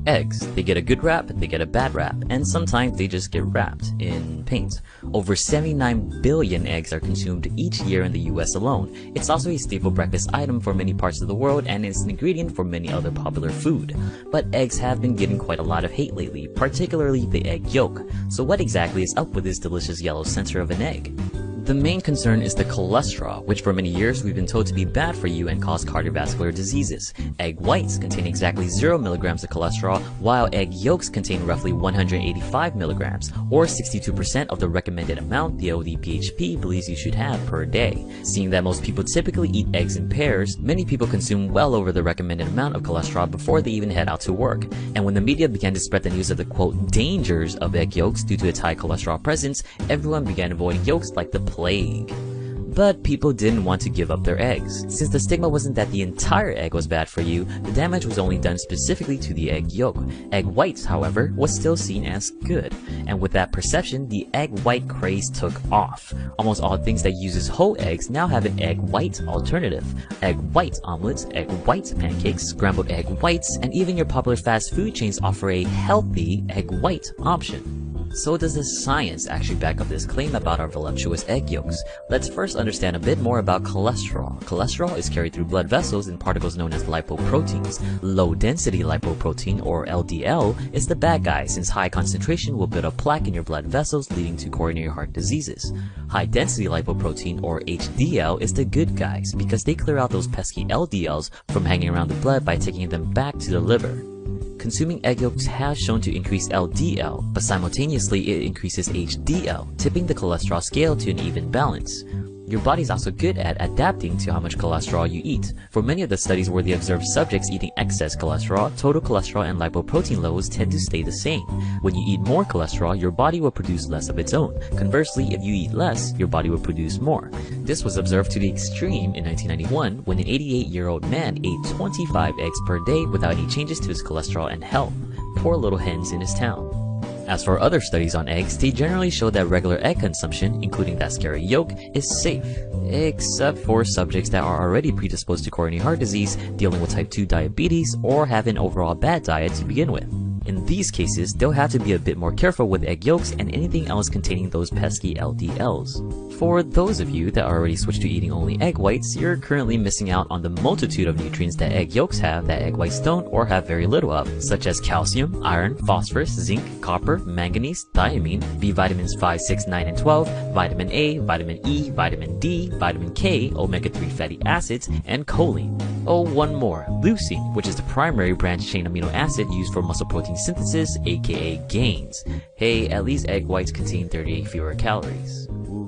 Eggs, they get a good rap, they get a bad rap, and sometimes they just get wrapped in paint. Over 79 billion eggs are consumed each year in the US alone. It's also a staple breakfast item for many parts of the world and is an ingredient for many other popular food. But eggs have been getting quite a lot of hate lately, particularly the egg yolk. So what exactly is up with this delicious yellow center of an egg? The main concern is the cholesterol, which for many years we've been told to be bad for you and cause cardiovascular diseases. Egg whites contain exactly 0 milligrams of cholesterol, while egg yolks contain roughly 185 milligrams, or 62% of the recommended amount the LDPHP believes you should have per day. Seeing that most people typically eat eggs in pairs, many people consume well over the recommended amount of cholesterol before they even head out to work. And when the media began to spread the news of the quote dangers of egg yolks due to its high cholesterol presence, everyone began avoiding yolks like the plague. But people didn't want to give up their eggs. Since the stigma wasn't that the entire egg was bad for you, the damage was only done specifically to the egg yolk. Egg whites, however, was still seen as good. And with that perception, the egg white craze took off. Almost all things that uses whole eggs now have an egg white alternative. Egg white omelets, egg white pancakes, scrambled egg whites, and even your popular fast food chains offer a healthy egg white option. So does the science actually back up this claim about our voluptuous egg yolks? Let's first understand a bit more about cholesterol. Cholesterol is carried through blood vessels in particles known as lipoproteins. Low-density lipoprotein, or LDL, is the bad guy since high concentration will build up plaque in your blood vessels leading to coronary heart diseases. High-density lipoprotein, or HDL, is the good guys because they clear out those pesky LDLs from hanging around the blood by taking them back to the liver. Consuming egg yolks has shown to increase LDL, but simultaneously it increases HDL, tipping the cholesterol scale to an even balance. Your body is also good at adapting to how much cholesterol you eat. For many of the studies where they observed subjects eating excess cholesterol, total cholesterol and lipoprotein levels tend to stay the same. When you eat more cholesterol, your body will produce less of its own. Conversely, if you eat less, your body will produce more. This was observed to the extreme in 1991 when an 88-year-old man ate 25 eggs per day without any changes to his cholesterol and health. Poor little hens in his town. As for other studies on eggs, they generally show that regular egg consumption, including that scary yolk, is safe, except for subjects that are already predisposed to coronary heart disease, dealing with type 2 diabetes, or have an overall bad diet to begin with. In these cases, they'll have to be a bit more careful with egg yolks and anything else containing those pesky LDLs. For those of you that already switched to eating only egg whites, you're currently missing out on the multitude of nutrients that egg yolks have that egg whites don't or have very little of, such as calcium, iron, phosphorus, zinc, copper, manganese, thiamine, B vitamins 5, 6, 9, and 12, vitamin A, vitamin E, vitamin D, vitamin K, omega-3 fatty acids, and choline. Oh, one more, leucine, which is the primary branched-chain amino acid used for muscle protein synthesis, aka gains. Hey, at least egg whites contain 38 fewer calories. Ooh.